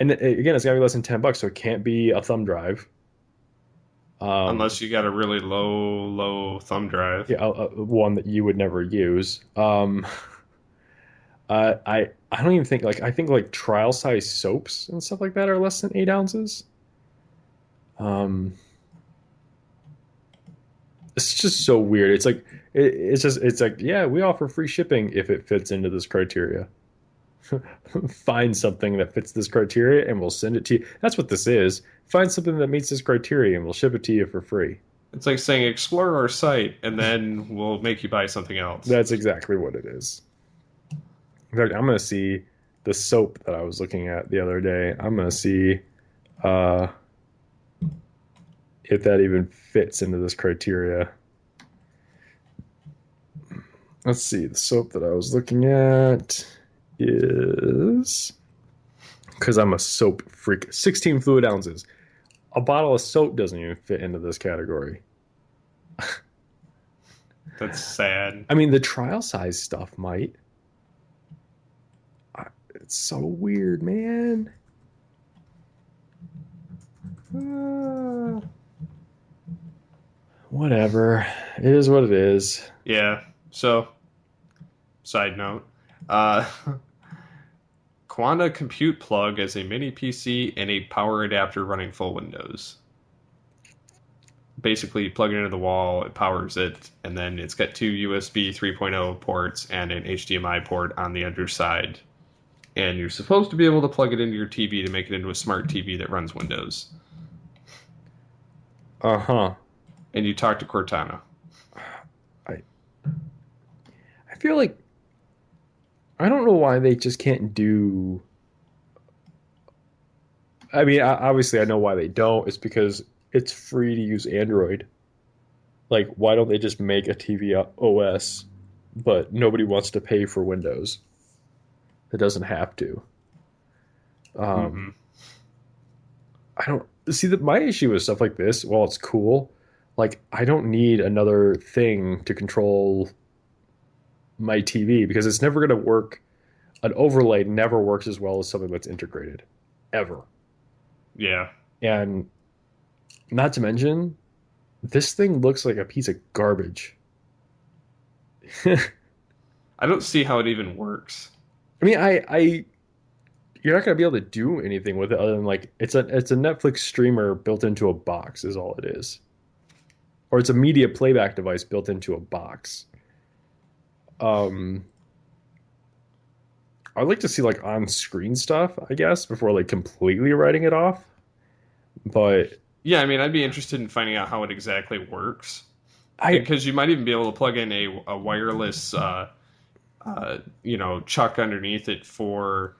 And again, it's gotta be less than $10, so it can't be a thumb drive. unless you got a really low thumb drive. Yeah, one that you would never use. I don't even think I think like trial size soaps and stuff like that are less than 8 ounces. It's just so weird. It's like it's like, yeah, we offer free shipping if it fits into this criteria. Find something that fits this criteria and we'll send it to you. That's what this is. Find something that meets this criteria and we'll ship it to you for free. It's like saying explore our site and then we'll make you buy something else. That's exactly what it is. In fact, I'm going to see the soap that I was looking at the other day. I'm going to see if that even fits into this criteria. Let's see. The soap that I was looking at is, because I'm a soap freak, 16 fluid ounces. A bottle of soap doesn't even fit into this category. That's sad. I mean, the trial size stuff might. It's so weird, man. Whatever. It is what it is. Yeah. So, side note. Quanta Compute Plug as a mini PC and a power adapter running full Windows. Basically, you plug it into the wall, it powers it, and then it's got two USB 3.0 ports and an HDMI port on the underside. And you're supposed to be able to plug it into your TV to make it into a smart TV that runs Windows. Uh-huh. And you talk to Cortana. I feel like I don't know why they just can't do. I mean, obviously I know why they don't. It's because it's free to use Android. Like, why don't they just make a TV OS, but nobody wants to pay for Windows? It doesn't have to. I don't see that my issue with stuff like this. While it's cool, like I don't need another thing to control my TV because it's never going to work. An overlay never works as well as something that's integrated, ever. Yeah. And not to mention, this thing looks like a piece of garbage. I don't see how it even works. I mean, you're not going to be able to do anything with it other than like it's a Netflix streamer built into a box is all it is. Or it's a media playback device built into a box. I'd like to see like on-screen stuff, I guess, before like completely writing it off. But yeah, I mean, I'd be interested in finding out how it exactly works. Because you might even be able to plug in a wireless chuck underneath it for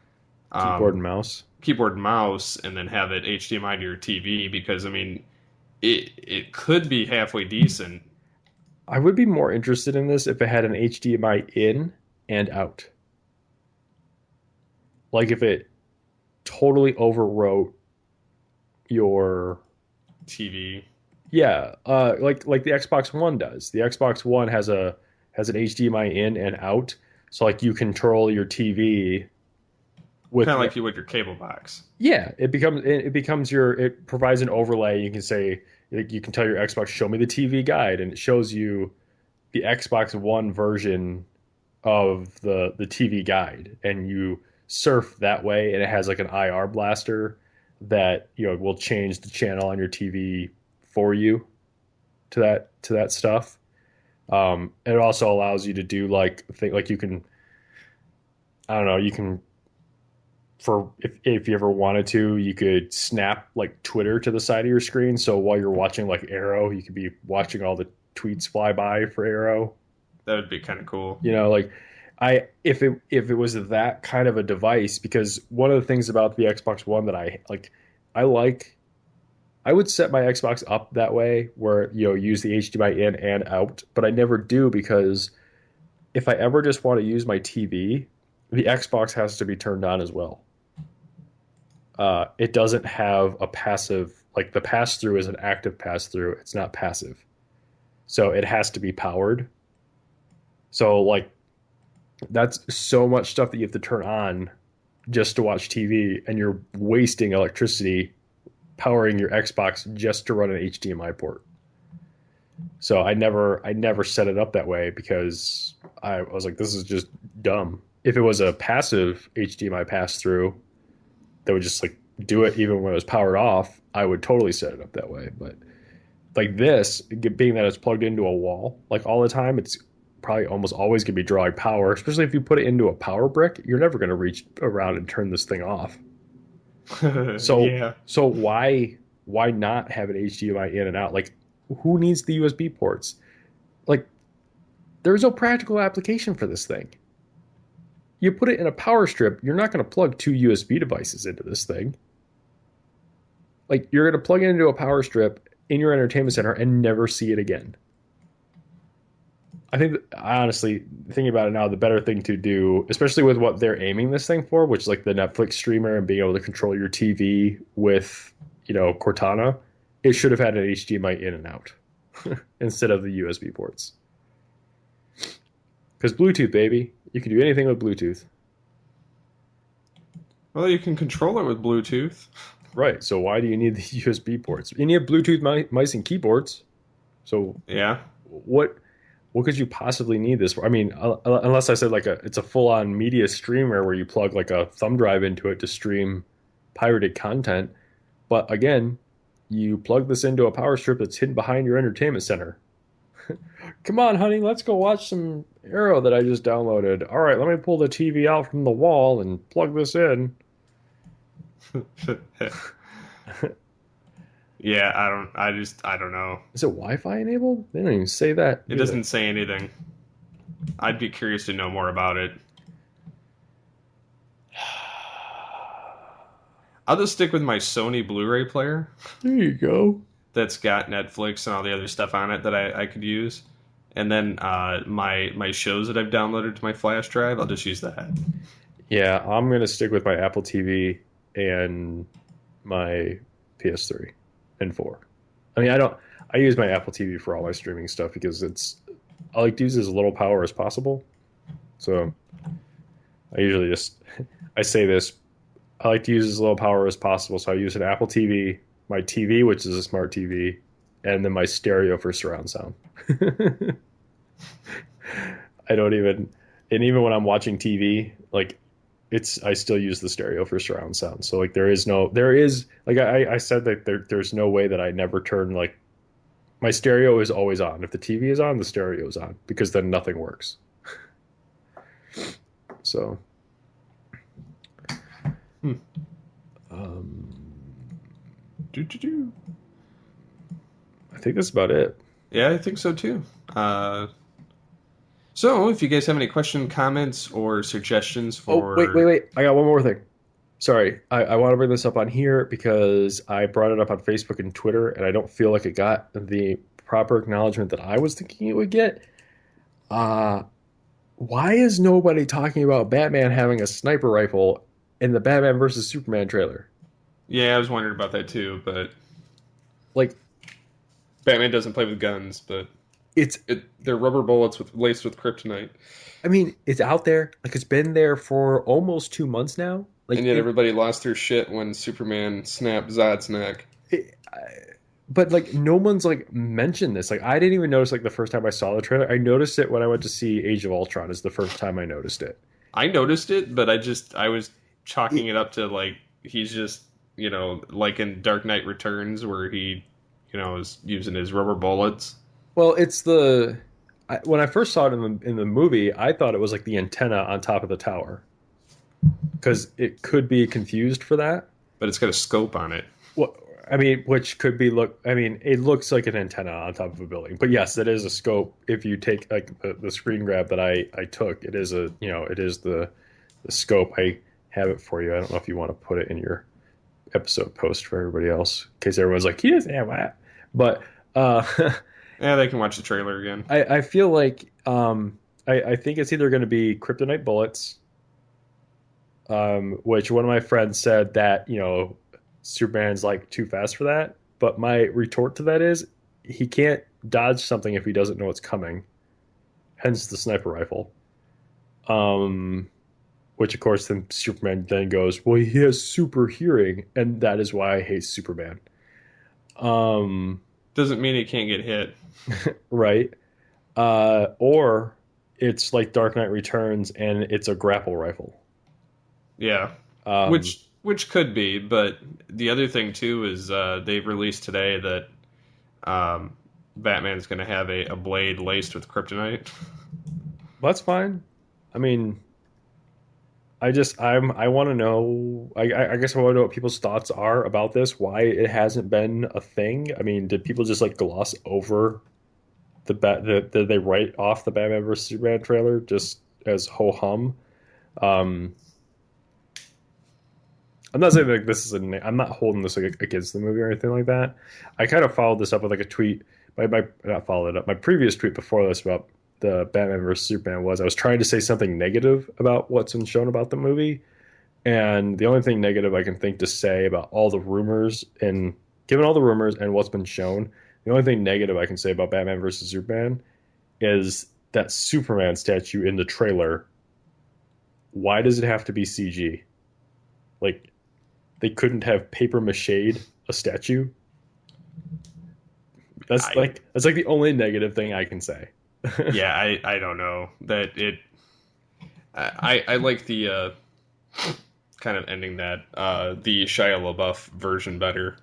keyboard and mouse, and then have it HDMI to your TV. Because I mean, it could be halfway decent. I would be more interested in this if it had an HDMI in and out. Like if it totally overwrote your TV. Yeah, like the Xbox One does. The Xbox One has an HDMI in and out, so like you control your TV with kind of like you would your cable box. Yeah, it provides an overlay. You can say you can tell your Xbox, show me the TV guide, and it shows you the Xbox One version of the TV guide, and you surf that way, and it has like an IR blaster that will change the channel on your TV for you to that stuff. It also allows you to do like you can, I don't know, you can, for if you ever wanted to, you could snap like Twitter to the side of your screen. So while you're watching like Arrow, you could be watching all the tweets fly by for Arrow. That would be kind of cool. Like if it was that kind of a device, because one of the things about the Xbox One that I would set my Xbox up that way where use the HDMI in and out, but I never do because if I ever just want to use my TV, the Xbox has to be turned on as well. It doesn't have a passive, like the pass-through is an active pass-through. It's not passive. So it has to be powered. So like that's so much stuff that you have to turn on just to watch TV, and you're wasting electricity powering your Xbox just to run an HDMI port. So I never set it up that way because I was like, this is just dumb. If it was a passive HDMI pass through that would just like do it even when it was powered off, I would totally set it up that way. But like this, being that it's plugged into a wall like all the time, it's probably almost always going to be drawing power, especially if you put it into a power brick. You're never going to reach around and turn this thing off. So Yeah. so why not have an HDMI in and out? Like, who needs the USB ports? Like, there's no practical application for this thing. You put it in a power strip, you're not going to plug two USB devices into this thing. Like, you're going to plug it into a power strip in your entertainment center and never see it again. I think, honestly, thinking about it now, the better thing to do, especially with what they're aiming this thing for, which is like the Netflix streamer and being able to control your TV with, Cortana, it should have had an HDMI in and out instead of the USB ports. Because Bluetooth, baby, you can do anything with Bluetooth. Well, you can control it with Bluetooth. Right. So why do you need the USB ports? And you have Bluetooth mice and keyboards. So Yeah. what could you possibly need this for? I mean, unless I said like it's a full-on media streamer where you plug like a thumb drive into it to stream pirated content. But again, you plug this into a power strip that's hidden behind your entertainment center. Come on, honey, let's go watch some Arrow that I just downloaded. All right, let me pull the TV out from the wall and plug this in. Yeah, I don't know. Is it Wi-Fi enabled? They don't even say that. It doesn't say anything. I'd be curious to know more about it. I'll just stick with my Sony Blu-ray player. There you go. That's got Netflix and all the other stuff on it that I could use. And then my shows that I've downloaded to my flash drive, I'll just use that. Yeah, I'm going to stick with my Apple TV and my PS3 and 4. I mean, I use my Apple TV for all my streaming stuff because I like to use as little power as possible. So I usually I say this, I like to use as little power as possible. So I use an Apple TV, my TV, which is a smart TV, and then my stereo for surround sound. Even when I'm watching TV, like I still use the stereo for surround sound. So like I said that there's no way that I never turn, like, my stereo is always on. If the TV is on, the stereo is on, because then nothing works. So, I think that's about it. Yeah, I think so too. So, if you guys have any questions, comments, or suggestions for... Oh, wait. I got one more thing. Sorry. I want to bring this up on here because I brought it up on Facebook and Twitter, and I don't feel like it got the proper acknowledgement that I was thinking it would get. Why is nobody talking about Batman having a sniper rifle in the Batman versus Superman trailer? Yeah, I was wondering about that too, but... Like... Batman doesn't play with guns, but... They're rubber bullets laced with kryptonite. I mean, it's out there. Like, it's been there for almost 2 months now. Like, and yet everybody lost their shit when Superman snapped Zod's neck. But, like, no one's, like, mentioned this. Like, I didn't even notice, like, the first time I saw the trailer. I noticed it when I went to see Age of Ultron is the first time I noticed it. I noticed it, but I was chalking it up to, like, he's just, like in Dark Knight Returns where he, is using his rubber bullets. Well, it's when I first saw it in the movie, I thought it was like the antenna on top of the tower, because it could be confused for that. But it's got a scope on it. Well, I mean, which could be it looks like an antenna on top of a building. But yes, it is a scope. If you take like the screen grab that I took, it is the scope. I have it for you. I don't know if you want to put it in your episode post for everybody else, in case everyone's like, he doesn't have that. But yeah, they can watch the trailer again. I feel like I think it's either going to be kryptonite bullets, which one of my friends said that Superman's like too fast for that. But my retort to that is he can't dodge something if he doesn't know it's coming. Hence the sniper rifle. Which of course then Superman then goes, well, he has super hearing, and that is why I hate Superman. Doesn't mean he can't get hit. Right. Or it's like Dark Knight Returns and it's a grapple rifle. Yeah. Which could be, but the other thing too is they've released today that Batman's going to have a blade laced with kryptonite. That's fine. I mean, I want to know. I guess I want to know what people's thoughts are about this. Why it hasn't been a thing. I mean, did people just like gloss over did they write off the Batman vs Superman trailer just as ho hum? Um, I'm not saying like this is I'm not holding this like against the movie or anything like that. I kind of followed this up with like a tweet. Not followed it up. My previous tweet before this about the Batman vs Superman was I was trying to say something negative about what's been shown about the movie, and the only thing negative I can think to say about all the rumors and given all the rumors and what's been shown, the only thing negative I can say about Batman vs Superman is that Superman statue in the trailer. Why does it have to be CG? Like, they couldn't have paper machéd a statue. That's like the only negative thing I can say. Yeah, I don't know that it. I like the kind of ending that the Shia LaBeouf version better,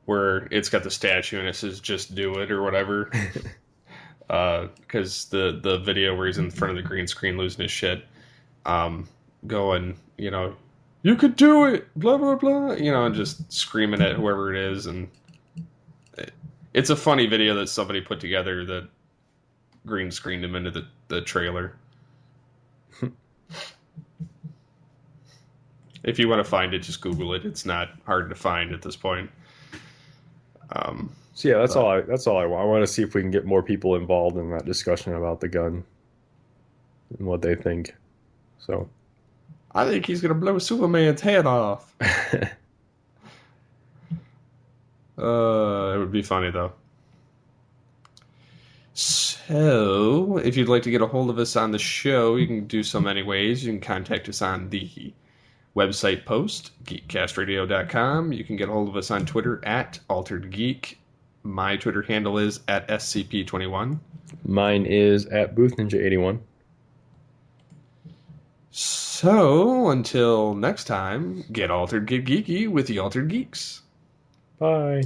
where it's got the statue and it says "just do it" or whatever. Because the video where he's in front of the green screen losing his shit, going, you could do it, blah blah blah, and just screaming at whoever it is, and it's a funny video that somebody put together that green screened him into the trailer. If you want to find it, just Google it. It's not hard to find at this point. So yeah, that's all I want. I want to see if we can get more people involved in that discussion about the gun and what they think. So I think he's gonna blow Superman's head off. It would be funny though. So, if you'd like to get a hold of us on the show, you can do so many ways. You can contact us on the website post, geekcastradio.com. You can get a hold of us on Twitter at Altered Geek. My Twitter handle is at SCP21. Mine is at Boothninja81. So, until next time, get altered, get geeky with the Altered Geeks. Bye.